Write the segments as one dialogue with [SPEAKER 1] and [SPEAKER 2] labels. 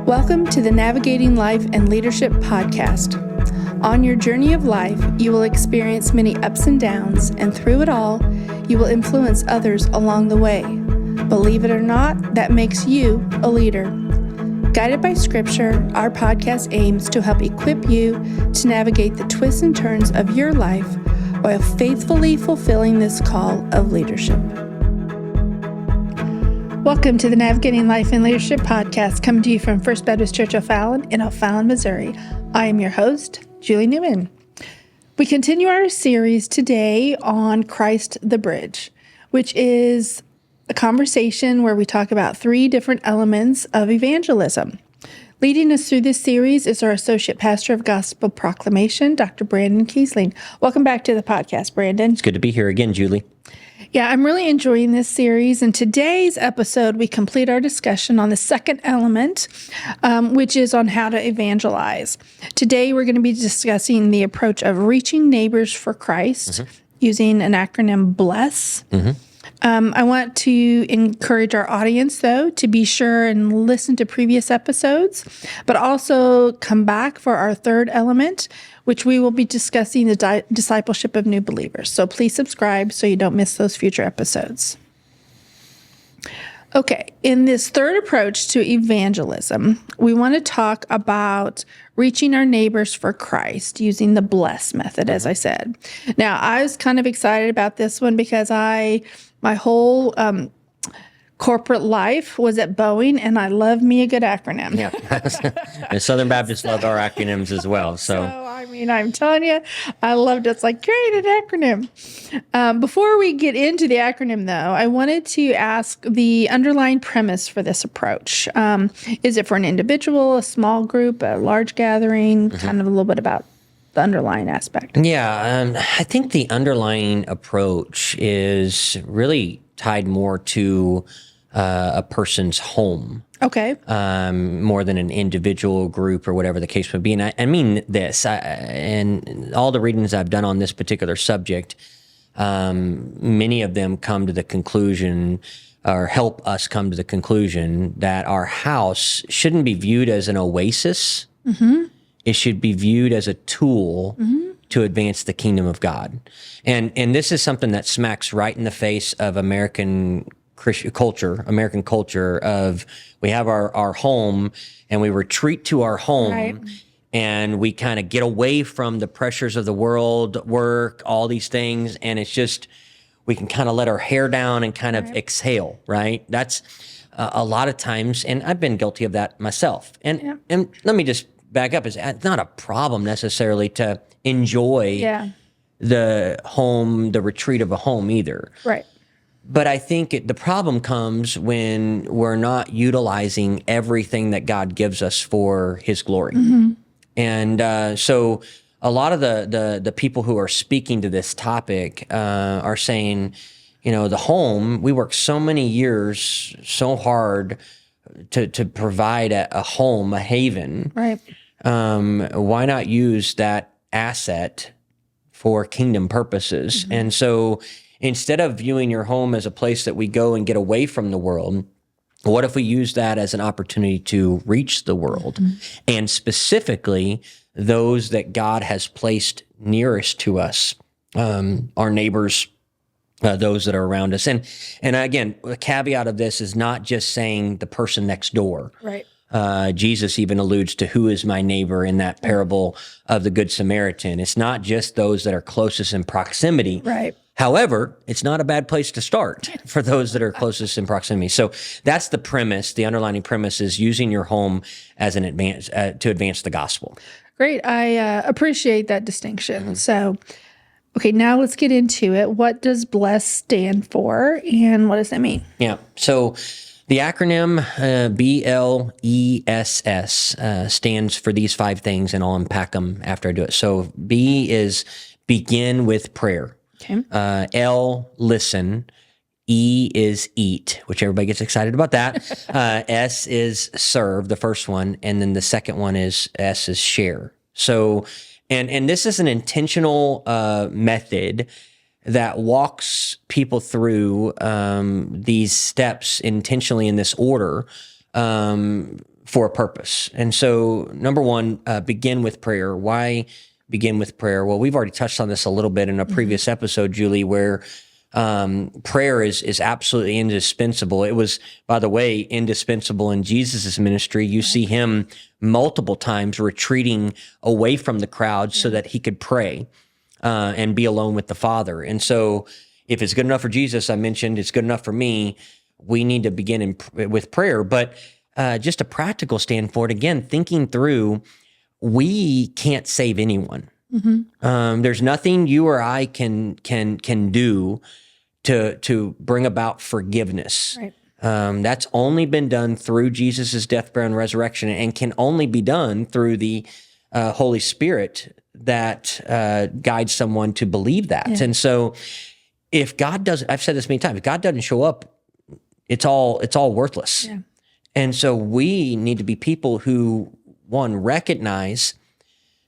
[SPEAKER 1] Welcome to the Navigating Life and Leadership podcast. On your journey of life, you will experience many ups and downs, and through it all, you will influence others along the way. Believe it or not, that makes you a leader. Guided by Scripture, our podcast aims to help equip you to navigate the twists and turns of your life while faithfully fulfilling this call of leadership. Welcome to the Navigating Life and Leadership podcast, coming to you from First Baptist Church O'Fallon in O'Fallon, Missouri. I am your host, Julie Newman. We continue our series today on Christ the Bridge, which is a conversation where we talk about three different elements of evangelism. Leading us through this series is our Associate Pastor of Gospel Proclamation, Dr. Brandon Kiesling. Welcome back to the podcast, Brandon.
[SPEAKER 2] It's good to be here again, Julie.
[SPEAKER 1] Yeah, I'm really enjoying this series. In today's episode, we complete our discussion on the second element, which is on how to evangelize. Today, we're going to be discussing the approach of reaching neighbors for Christ using an acronym BLESS. I want to encourage our audience, though, to be sure and listen to previous episodes, but also come back for our third element, which we will be discussing the discipleship of new believers. So please subscribe so you don't miss those future episodes. Okay, in this third approach to evangelism, we want to talk about reaching our neighbors for Christ using the BLESS method, as I said. Now, I was kind of excited about this one because my whole corporate life was at Boeing, and I love me a good acronym.
[SPEAKER 2] Yeah, the Southern Baptists love our acronyms as well. So
[SPEAKER 1] I'm telling you, I loved it. It's like, great, an acronym. Before we get into the acronym, though, I wanted to ask the underlying premise for this approach. Is it for an individual, a small group, a large gathering? Kind of a little bit about the underlying aspect.
[SPEAKER 2] Yeah, I think the underlying approach is really tied more to a person's home.
[SPEAKER 1] Okay.
[SPEAKER 2] More than an individual group or whatever the case would be. And I mean this, and all the readings I've done on this particular subject, many of them come to the conclusion or help us come to the conclusion that our house shouldn't be viewed as an oasis. It should be viewed as a tool to advance the kingdom of God. And this is something that smacks right in the face of American culture of we have our home and we retreat to our home. Right. And we kind of get away from the pressures of the world, work, all these things. And it's just, we can kind of let our hair down and kind of exhale, right? That's a lot of times, and I've been guilty of that myself. And let me just back up, it's not a problem necessarily to enjoy the home, the retreat of a home either. Right. But I think the problem comes when we're not utilizing everything that God gives us for His glory. And so a lot of the people who are speaking to this topic are saying, you know, the home, we work so many years, so hard to provide a home, a haven. Right. Why not use that asset for kingdom purposes? And so instead of viewing your home as a place that we go and get away from the world, what if we use that as an opportunity to reach the world, and specifically those that God has placed nearest to us, our neighbors, those that are around us. And again, the caveat of this is not just saying the person next door. Right. Jesus even alludes to who is my neighbor in that parable of the Good Samaritan. It's not just those that are closest in proximity. Right. However, it's not a bad place to start for those that are closest in proximity. So that's the premise. The underlying premise is using your home as an advance to advance the gospel. Great. I appreciate that distinction. So, okay, now let's get into it. What does BLESS stand for, and what does that mean? Yeah. So the acronym BLESS stands for these 5 things, and I'll unpack them after I do it. So B is begin with prayer. Okay. L, listen. E is eat, which everybody gets excited about that. S is serve, the first one. And then the second one is S is share. So, and this is an intentional method that walks people through these steps intentionally in this order for a purpose. And so, number one, begin with prayer. Why begin with prayer? Well, we've already touched on this a little bit in a previous episode, Julie, where prayer is absolutely indispensable. It was, by the way, indispensable in Jesus's ministry. You see him multiple times retreating away from the crowd so that he could pray and be alone with the Father. And so, if it's good enough for Jesus, I mentioned it's good enough for me. We need to begin with prayer, but just a practical standpoint. Again, thinking through, we can't save anyone. There's nothing you or I can do to bring about forgiveness.
[SPEAKER 1] Right.
[SPEAKER 2] That's only been done through Jesus' death, burial, and resurrection, and can only be done through the Holy Spirit that guides someone to believe that.
[SPEAKER 1] Yeah.
[SPEAKER 2] And so, if God doesn't, I've said this many times, if God doesn't show up, it's all worthless.
[SPEAKER 1] Yeah.
[SPEAKER 2] And so we need to be people who, one, recognize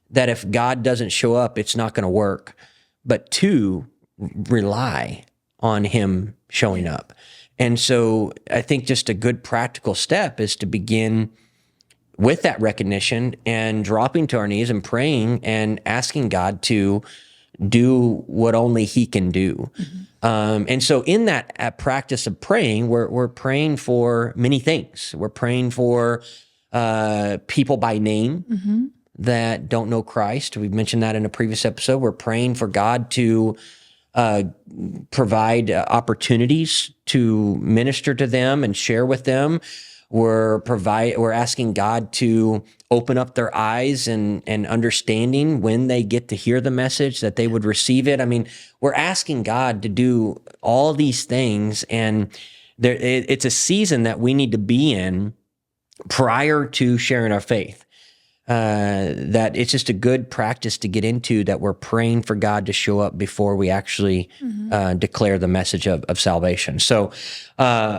[SPEAKER 2] that if God doesn't show up, it's not going to work. But two, rely on him showing up. And so I think just a good practical step is to begin with that recognition and dropping to our knees and praying and asking God to do what only he can do. And so in that practice of praying, we're praying for many things. We're praying for people by name that don't know Christ. We've mentioned that in a previous episode. We're praying for God to provide opportunities to minister to them and share with them. We're asking God to open up their eyes and understanding when they get to hear the message, that they would receive it. I mean, we're asking God to do all these things, and it's a season that we need to be in prior to sharing our faith. That it's just a good practice to get into, that we're praying for God to show up before we actually declare the message of salvation. So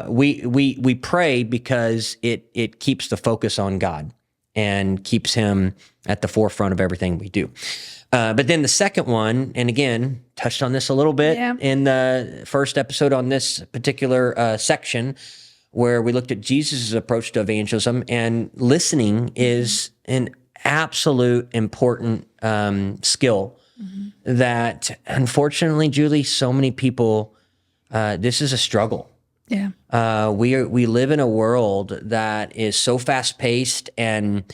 [SPEAKER 2] we pray because it keeps the focus on God and keeps him at the forefront of everything we do. But then the second one, and again, touched on this a little bit in the first episode on this particular section, where we looked at Jesus' approach to evangelism, and listening is an absolute important skill that, unfortunately, Julie, so many people, this is a struggle.
[SPEAKER 1] Yeah.
[SPEAKER 2] We live in a world that is so fast paced, and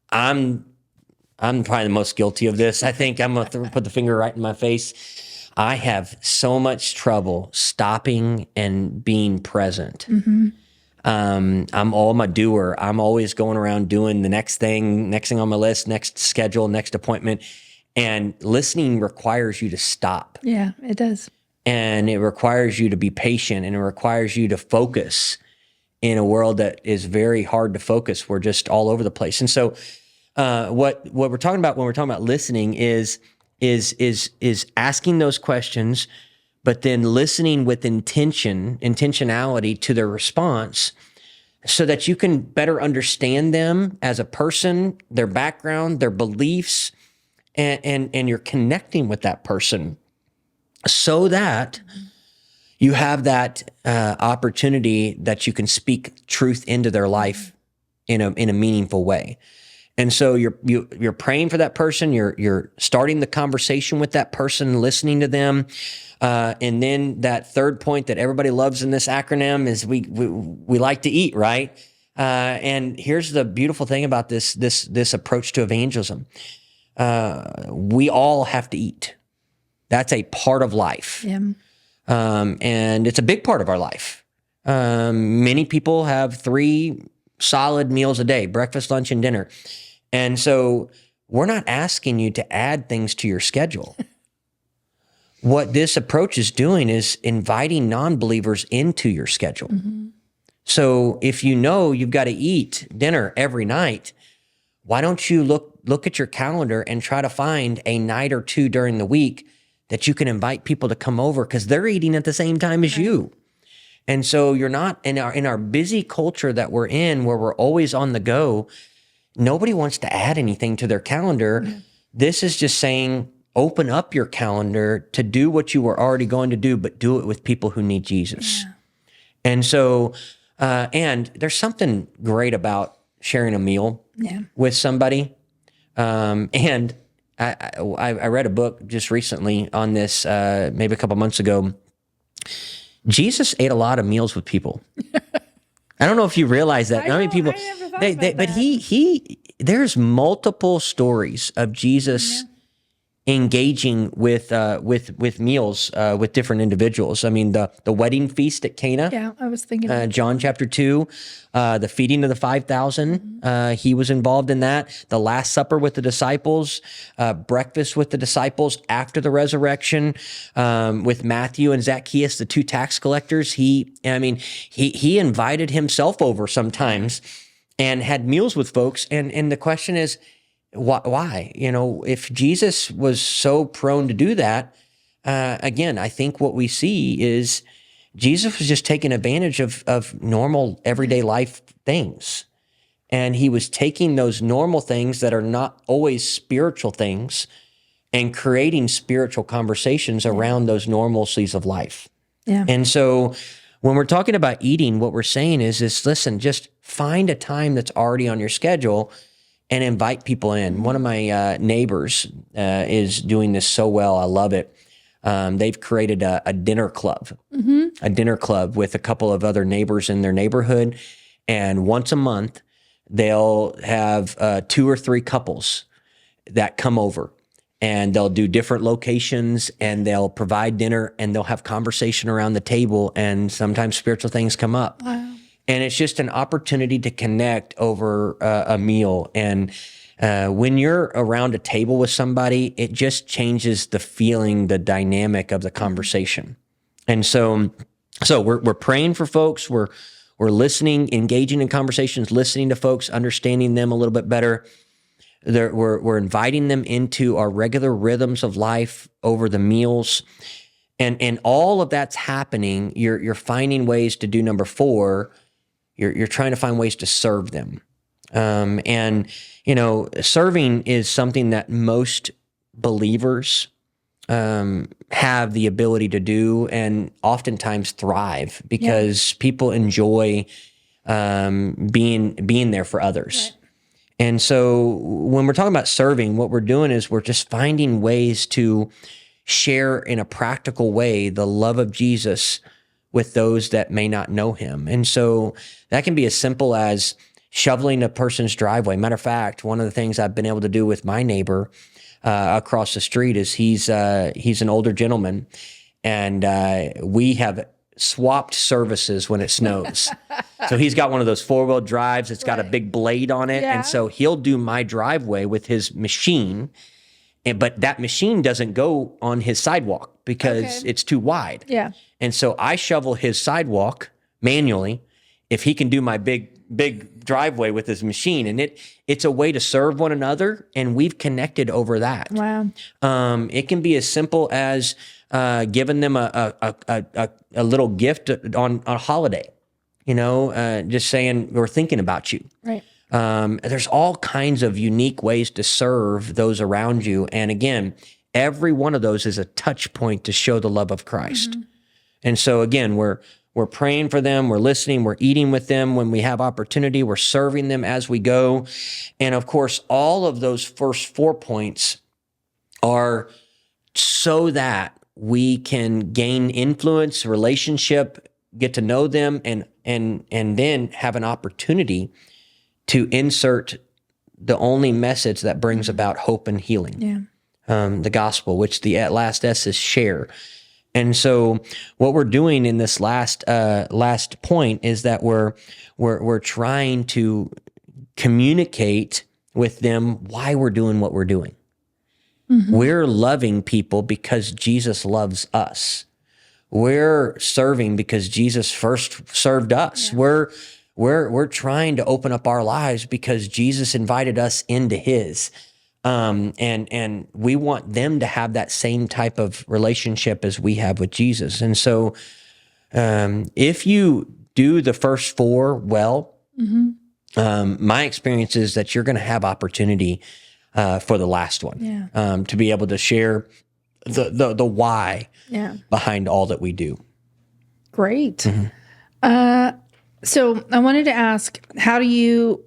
[SPEAKER 2] I'm probably the most guilty of this. I think I'm gonna put the finger right in my face. I have so much trouble stopping and being present. I'm a doer. I'm always going around doing the next thing on my list, next schedule, next appointment. And listening requires you to stop.
[SPEAKER 1] Yeah, it does.
[SPEAKER 2] And it requires you to be patient, and it requires you to focus in a world that is very hard to focus. We're just all over the place. And so what we're talking about when we're talking about listening is asking those questions, but then listening with intentionality to their response, so that you can better understand them as a person, their background, their beliefs, and you're connecting with that person, so that you have that opportunity that you can speak truth into their life in a meaningful way. And so you're praying for that person. You're starting the conversation with that person, listening to them, and then that third point that everybody loves in this acronym is we like to eat, right? And here's the beautiful thing about this approach to evangelism: we all have to eat. That's a part of life, and it's a big part of our life. Many people have 3 solid meals a day: breakfast, lunch, and dinner. And so we're not asking you to add things to your schedule. What this approach is doing is inviting non-believers into your schedule. So if you know you've got to eat dinner every night, why don't you look at your calendar and try to find a night or 2 during the week that you can invite people to come over, because they're eating at the same time as you. And so you're not in our busy culture that we're in, where we're always on the go. Nobody wants to add anything to their calendar. This is just saying, open up your calendar to do what you were already going to do, but do it with people who need Jesus. And so And there's something great about sharing a meal
[SPEAKER 1] Yeah.
[SPEAKER 2] with somebody. And I read a book just recently on this, maybe a couple months ago. Jesus ate a lot of meals with people. I don't know if you realize that.
[SPEAKER 1] I
[SPEAKER 2] How many people?
[SPEAKER 1] I never thought about
[SPEAKER 2] But
[SPEAKER 1] that.
[SPEAKER 2] there's multiple stories of Jesus engaging with meals with different individuals. I mean, the wedding feast at Cana.
[SPEAKER 1] Yeah, I was thinking of
[SPEAKER 2] John chapter 2, the feeding of the 5,000, he was involved in that. The Last Supper with the disciples, breakfast with the disciples after the resurrection, with Matthew and Zacchaeus, the two tax collectors. He invited himself over sometimes and had meals with folks. And the question is, why? If Jesus was so prone to do that, again, I think what we see is Jesus was just taking advantage of normal everyday life things. And he was taking those normal things that are not always spiritual things and creating spiritual conversations around those normalcies of life.
[SPEAKER 1] Yeah.
[SPEAKER 2] And so when we're talking about eating, what we're saying is listen, just find a time that's already on your schedule and invite people in. One of my neighbors is doing this so well. I love it. They've created a dinner club, a dinner club with a couple of other neighbors in their neighborhood. And once a month, they'll have 2 or 3 couples that come over, and they'll do different locations, and they'll provide dinner, and they'll have conversation around the table, and sometimes spiritual things come up.
[SPEAKER 1] Wow.
[SPEAKER 2] And it's just an opportunity to connect over a meal. And when you're around a table with somebody, it just changes the feeling, the dynamic of the conversation. And so we're praying for folks. We're listening, engaging in conversations, listening to folks, understanding them a little bit better. We're inviting them into our regular rhythms of life over the meals. And all of that's happening. You're finding ways to do number 4. You're trying to find ways to serve them. And serving is something that most believers have the ability to do and oftentimes thrive because people enjoy being there for others. Right. And so when we're talking about serving, what we're doing is we're just finding ways to share in a practical way the love of Jesus with those that may not know him. And so that can be as simple as shoveling a person's driveway. Matter of fact, one of the things I've been able to do with my neighbor across the street is he's an older gentleman, and we have swapped services when it snows. So he's got one of those 4-wheel drives. It's got a big blade on it. Yeah. And so he'll do my driveway with his machine. But that machine doesn't go on his sidewalk because it's too wide. Yeah. And so I shovel his sidewalk manually if he can do my big driveway with his machine. And it's a way to serve one another, and we've connected over that. Wow. It can be as simple as giving them a little gift on a holiday, just saying we're thinking about you. Right. There's all kinds of unique ways to serve those around you. And again, every one of those is a touch point to show the love of Christ. Mm-hmm. And so again, we're praying for them, we're listening, we're eating with them when we have opportunity, we're serving them as we go. And of course, all of those first 4 points are so that we can gain influence, relationship, get to know them, and then have an opportunity to insert the only message that brings about hope and healing. Yeah. The gospel, which the last S is share. And so what we're doing in this last point is that we're trying to communicate with them why we're doing what we're doing. Mm-hmm. We're loving people because Jesus loves us. We're serving because Jesus first served us. Yeah. We're trying to open up our lives because Jesus invited us into his. And we want them to have that same type of relationship as we have with Jesus. And so, if you do the first 4 well, mm-hmm. My experience is that you're going to have opportunity, for the last one, to be able to share the why behind all that we do.
[SPEAKER 1] Great. Mm-hmm. So I wanted to ask, how do you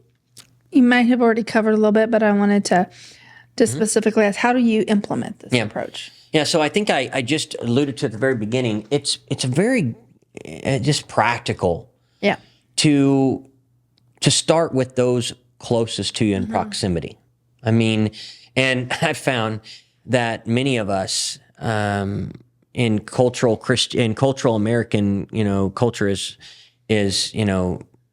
[SPEAKER 1] might have already covered a little bit, but I wanted to specifically ask, how do you implement this approach?
[SPEAKER 2] Yeah, so I think I just alluded to at the very beginning. It's a very just practical
[SPEAKER 1] Yeah.
[SPEAKER 2] to start with those closest to you in proximity. I mean, and I've found that many of us in cultural American, culture is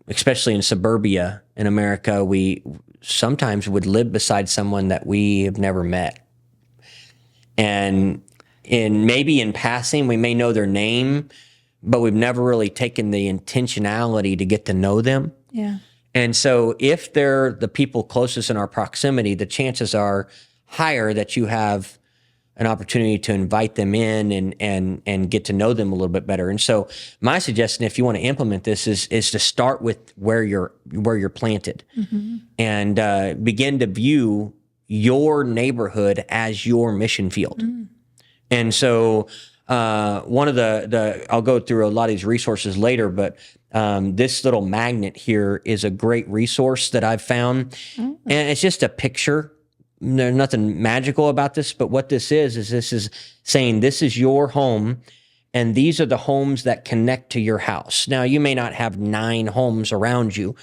[SPEAKER 2] especially in suburbia in America, we sometimes would live beside someone that we have never met. And maybe in passing, we may know their name, but we've never really taken the intentionality to get to know them.
[SPEAKER 1] Yeah.
[SPEAKER 2] And so if they're the people closest in our proximity, the chances are higher that you have an opportunity to invite them in and get to know them a little bit better. And so my suggestion, if you want to implement this, is to start with where you're planted and begin to view your neighborhood as your mission field. And so one of I'll go through a lot of these resources later, but this little magnet here is a great resource that I've found. And it's just a picture. There's nothing magical about this, but what this is saying this is your home and these are the homes that connect to your house. Now, you may not have 9 homes around you,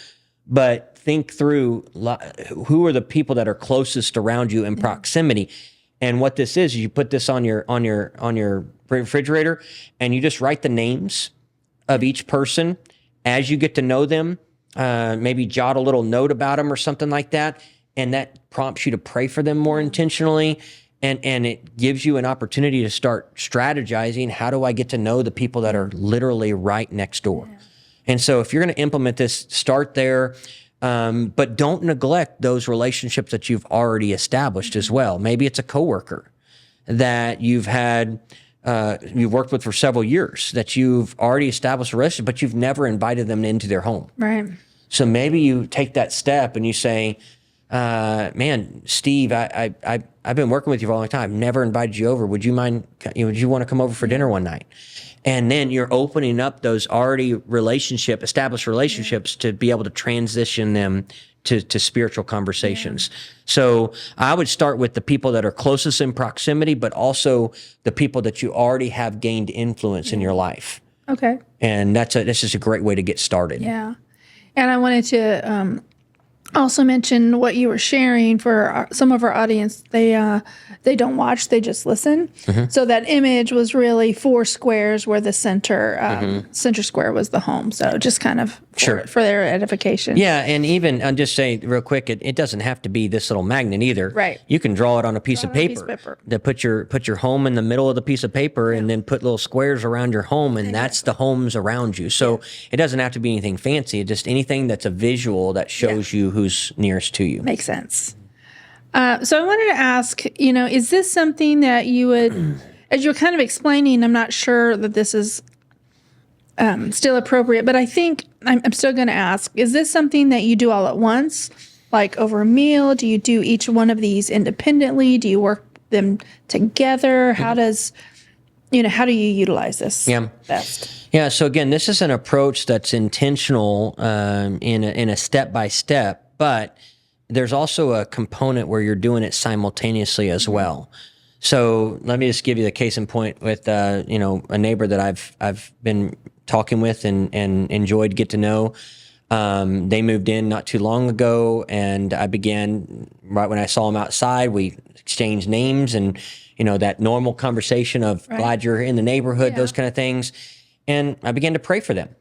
[SPEAKER 2] but think through who are the people that are closest around you in proximity. And what this is you put this on your refrigerator and you just write the names of each person as you get to know them. Maybe jot a little note about them or something like that. And that prompts you to pray for them more intentionally. And it gives you an opportunity to start strategizing. How do I get to know the people that are literally right next door? Yeah. And so if you're going to implement this, start there. But don't neglect those relationships that you've already established as well. Maybe it's a coworker that you've worked with for several years, that you've already established a relationship, but you've never invited them into their home.
[SPEAKER 1] Right.
[SPEAKER 2] So maybe you take that step and you say, man, Steve, I've been working with you for a long time. Never invited you over. Would you mind? Would you want to come over for dinner one night? And then you're opening up those already established relationships to be able to transition them to spiritual conversations. Yeah. So I would start with the people that are closest in proximity, but also the people that you already have gained influence in your life.
[SPEAKER 1] Okay.
[SPEAKER 2] And this is a great way to get started.
[SPEAKER 1] Yeah. And I wanted to also mention what you were sharing for some of our audience. They don't watch; they just listen. Mm-hmm. So that image was really 4 squares, where the center square was the home. So just kind of for their edification.
[SPEAKER 2] Yeah, and even I'll just say real quick, it doesn't have to be this little magnet either.
[SPEAKER 1] Right.
[SPEAKER 2] You can draw it on a piece of paper. To put your home in the middle of the piece of paper, and then put little squares around your home, and that's the homes around you. So it doesn't have to be anything fancy. It's just anything that's a visual that shows you who's nearest to you.
[SPEAKER 1] Makes sense. So I wanted to ask, is this something that you would, as you're kind of explaining, I'm not sure that this is still appropriate, but I think I'm still going to ask, is this something that you do all at once, like over a meal? Do you do each one of these independently? Do you work them together? How do you utilize this best?
[SPEAKER 2] Yeah, so again, this is an approach that's intentional in a step-by-step, but there's also a component where you're doing it simultaneously as well. So let me just give you the case in point with a neighbor that I've been talking with and enjoyed get to know. They moved in not too long ago, and I began right when I saw them outside. We exchanged names and that normal conversation of glad you're in the neighborhood, those kind of things, and I began to pray for them.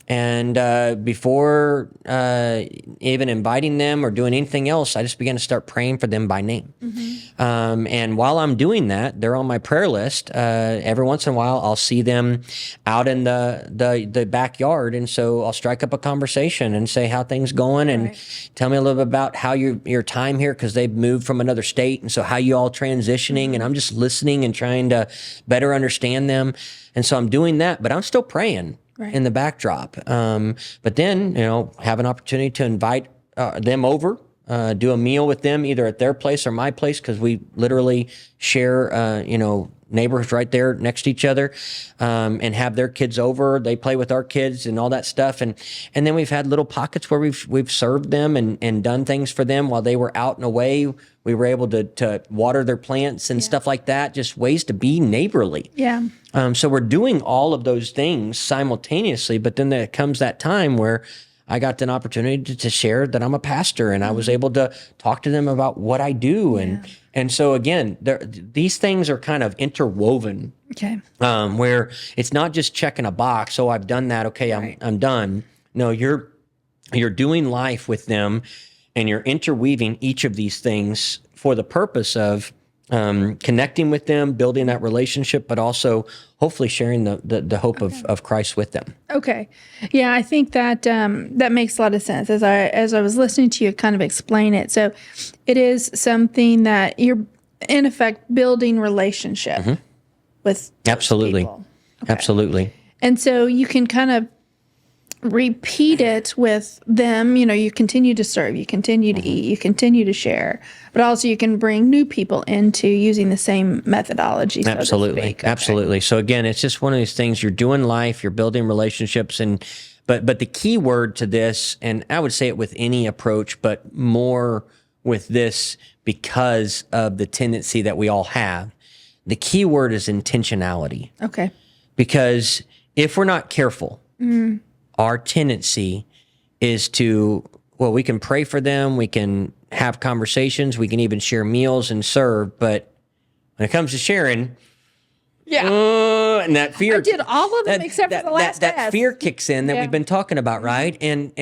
[SPEAKER 2] And before even inviting them or doing anything else, I just began to start praying for them by name. Mm-hmm. And while I'm doing that, they're on my prayer list. Every once in a while, I'll see them out in the backyard, and so I'll strike up a conversation and say how things going, and tell me a little bit about how your time here, because they've moved from another state, and so how you all transitioning. Mm-hmm. And I'm just listening and trying to better understand them. And so I'm doing that, but I'm still praying. In the backdrop. But then, have an opportunity to invite them over, do a meal with them, either at their place or my place, because we literally share, neighbors right there next to each other, and have their kids over. They play with our kids and all that stuff. And then we've had little pockets where we've served them and done things for them while they were out and away. We were able to water their plants and stuff like that, just ways to be neighborly.
[SPEAKER 1] Yeah.
[SPEAKER 2] So we're doing all of those things simultaneously, but then there comes that time where I got an opportunity to share that I'm a pastor, and I was able to talk to them about what I do. And so again, these things are kind of interwoven,
[SPEAKER 1] Okay.
[SPEAKER 2] where it's not just checking a box. Oh, I've done that. Okay, I'm done. No, you're doing life with them, and you're interweaving each of these things for the purpose of connecting with them, building that relationship, but also hopefully sharing the hope of Christ with them.
[SPEAKER 1] Okay. Yeah, I think that that makes a lot of sense as I was listening to you kind of explain it. So it is something that you're in effect building relationship with
[SPEAKER 2] Absolutely.
[SPEAKER 1] people. Okay.
[SPEAKER 2] Absolutely.
[SPEAKER 1] And so you can kind of repeat it with them. You continue to serve, you continue to eat, you continue to share, but also you can bring new people into using the same methodology. So
[SPEAKER 2] Absolutely.
[SPEAKER 1] to speak.
[SPEAKER 2] Absolutely. So again, it's just one of these things. You're doing life, you're building relationships, but the key word to this, and I would say it with any approach, but more with this because of the tendency that we all have, the key word is intentionality.
[SPEAKER 1] Okay.
[SPEAKER 2] Because if we're not careful, our tendency is to, well, we can pray for them, we can have conversations, we can even share meals and serve, but when it comes to sharing, and that fear,
[SPEAKER 1] I did all of them except for the last
[SPEAKER 2] that
[SPEAKER 1] S.
[SPEAKER 2] fear kicks in that we've been talking about, right? And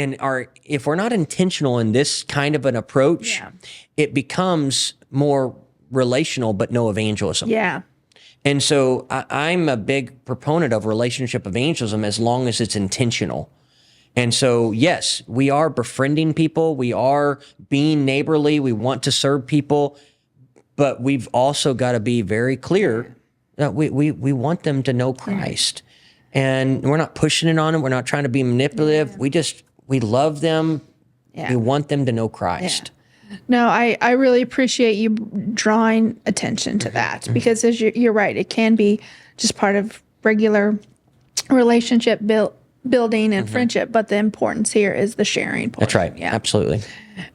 [SPEAKER 2] if we're not intentional in this kind of an approach, it becomes more relational but no evangelism.
[SPEAKER 1] Yeah.
[SPEAKER 2] And so I'm a big proponent of relationship evangelism as long as it's intentional. And so, yes, we are befriending people. We are being neighborly. We want to serve people. But we've also got to be very clear that we want them to know Christ. And we're not pushing it on them. We're not trying to be manipulative. We love them. We want them to know Christ.
[SPEAKER 1] No, I really appreciate you drawing attention to that because as you're right, it can be just part of regular relationship building and friendship, but the importance here is the sharing portion.
[SPEAKER 2] That's right. Yeah, absolutely.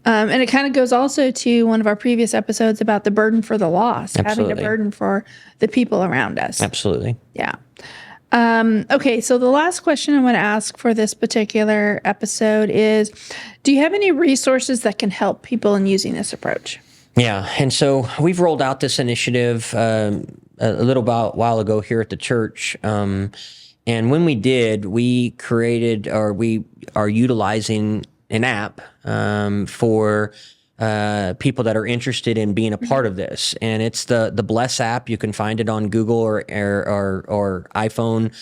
[SPEAKER 1] And it kind of goes also to one of our previous episodes about the burden for the lost, having a burden for the people around us.
[SPEAKER 2] Absolutely.
[SPEAKER 1] Yeah. Okay, so the last question I want to ask for this particular episode is, do you have any resources that can help people in using this approach?
[SPEAKER 2] Yeah, and so we've rolled out this initiative a little while ago here at the church, and when we did, we created or we are utilizing an app for people that are interested in being a part of this, and it's the Bless app. You can find it on Google or iPhone,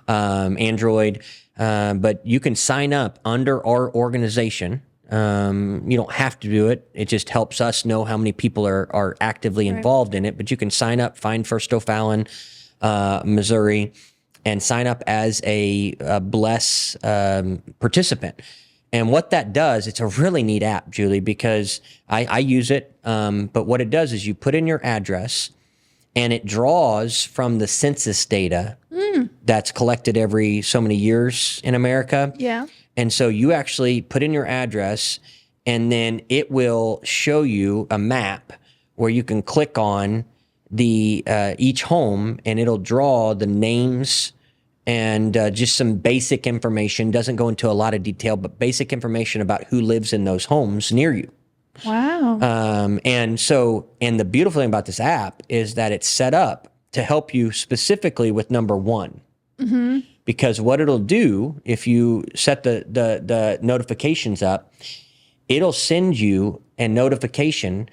[SPEAKER 2] Android, but you can sign up under our organization. You don't have to do it. It just helps us know how many people are actively involved in it. But you can sign up, find First O'Fallon, Missouri, and sign up as a Bless participant. And what that does, it's a really neat app, Julie, because I use it. But what it does is you put in your address, and it draws from the census data that's collected every so many years in America.
[SPEAKER 1] Yeah.
[SPEAKER 2] And so you actually put in your address, and then it will show you a map where you can click on the each home, and it'll draw the names and just some basic information. Doesn't go into a lot of detail, but basic information about who lives in those homes near you.
[SPEAKER 1] Wow.
[SPEAKER 2] And the beautiful thing about this app is that it's set up to help you specifically with number one. Because what it'll do, if you set the notifications up, it'll send you a notification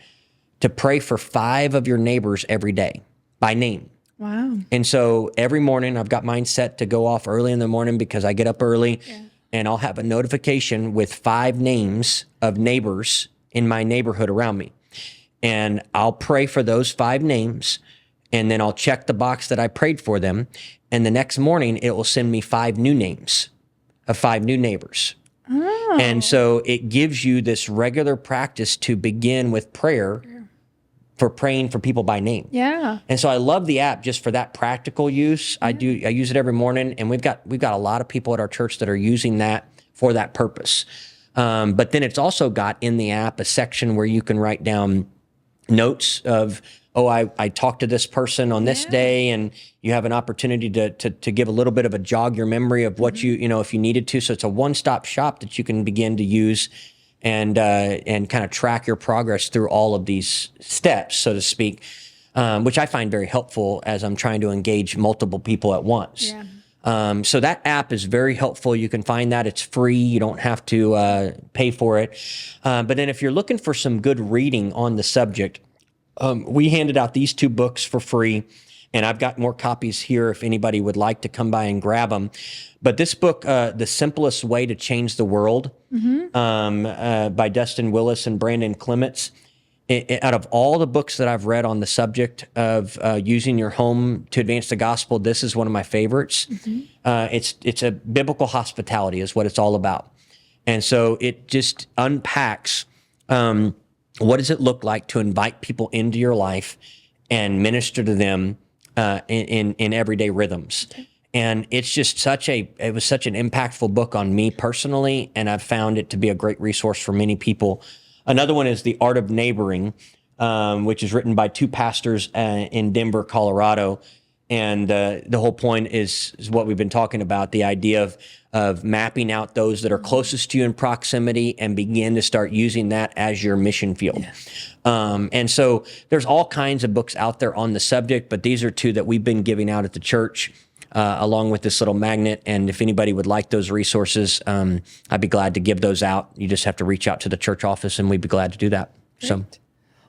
[SPEAKER 2] to pray for 5 of your neighbors every day by name.
[SPEAKER 1] Wow.
[SPEAKER 2] And so every morning I've got mine set to go off early in the morning because I get up early, and I'll have a notification with 5 names of neighbors in my neighborhood around me. And I'll pray for those 5 names, and then I'll check the box that I prayed for them. And the next morning it will send me 5 new names of 5 new neighbors. And so it gives you this regular practice to begin with prayer for praying for people by name.
[SPEAKER 1] Yeah.
[SPEAKER 2] And so I love the app just for that practical use. I use it every morning, and we've got a lot of people at our church that are using that for that purpose. But then it's also got in the app a section where you can write down notes of, I talked to this person on this day, and you have an opportunity to give a little bit of a jog your memory of what you know, if you needed to. So it's a one-stop shop that you can begin to use and kind of track your progress through all of these steps, so to speak, which I find very helpful as I'm trying to engage multiple people at once. Yeah. So that app is very helpful. You can find that. It's free. You don't have to pay for it. But then if you're looking for some good reading on the subject, we handed out these 2 books for free, and I've got more copies here if anybody would like to come by and grab them. But this book, The Simplest Way to Change the World, by Dustin Willis and Brandon Clements, out of all the books that I've read on the subject of using your home to advance the gospel, this is one of my favorites. It's a biblical hospitality is what it's all about. And so it just unpacks what does it look like to invite people into your life and minister to them in everyday rhythms. And it's just it was such an impactful book on me personally, and I've found it to be a great resource for many people. Another one is The Art of Neighboring, which is written by 2 pastors in Denver, Colorado. And the whole point is what we've been talking about, the idea of mapping out those that are closest to you in proximity and begin to start using that as your mission field. Yeah. And so there's all kinds of books out there on the subject, but these are 2 that we've been giving out at the church, along with this little magnet. And if anybody would like those resources, I'd be glad to give those out. You just have to reach out to the church office, and we'd be glad to do that.
[SPEAKER 1] Great.
[SPEAKER 2] So.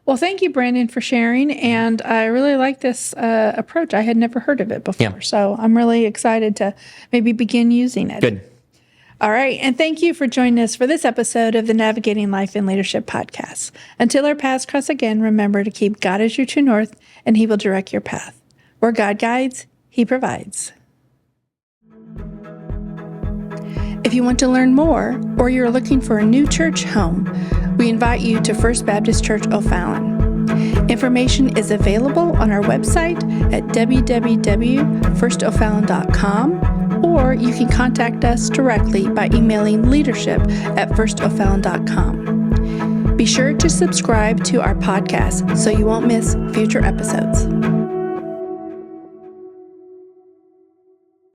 [SPEAKER 1] Well, thank you, Brandon, for sharing. And I really like this approach. I had never heard of it before. So I'm really excited to maybe begin using it.
[SPEAKER 2] Good.
[SPEAKER 1] All right. And thank you for joining us for this episode of the Navigating Life in Leadership podcast. Until our paths cross again, remember to keep God as your true north, and He will direct your path. Where God guides, He provides. If you want to learn more, or you're looking for a new church home, we invite you to First Baptist Church O'Fallon. Information is available on our website at www.firstofallon.com, or you can contact us directly by emailing leadership@firstofallon.com. Be sure to subscribe to our podcast so you won't miss future episodes.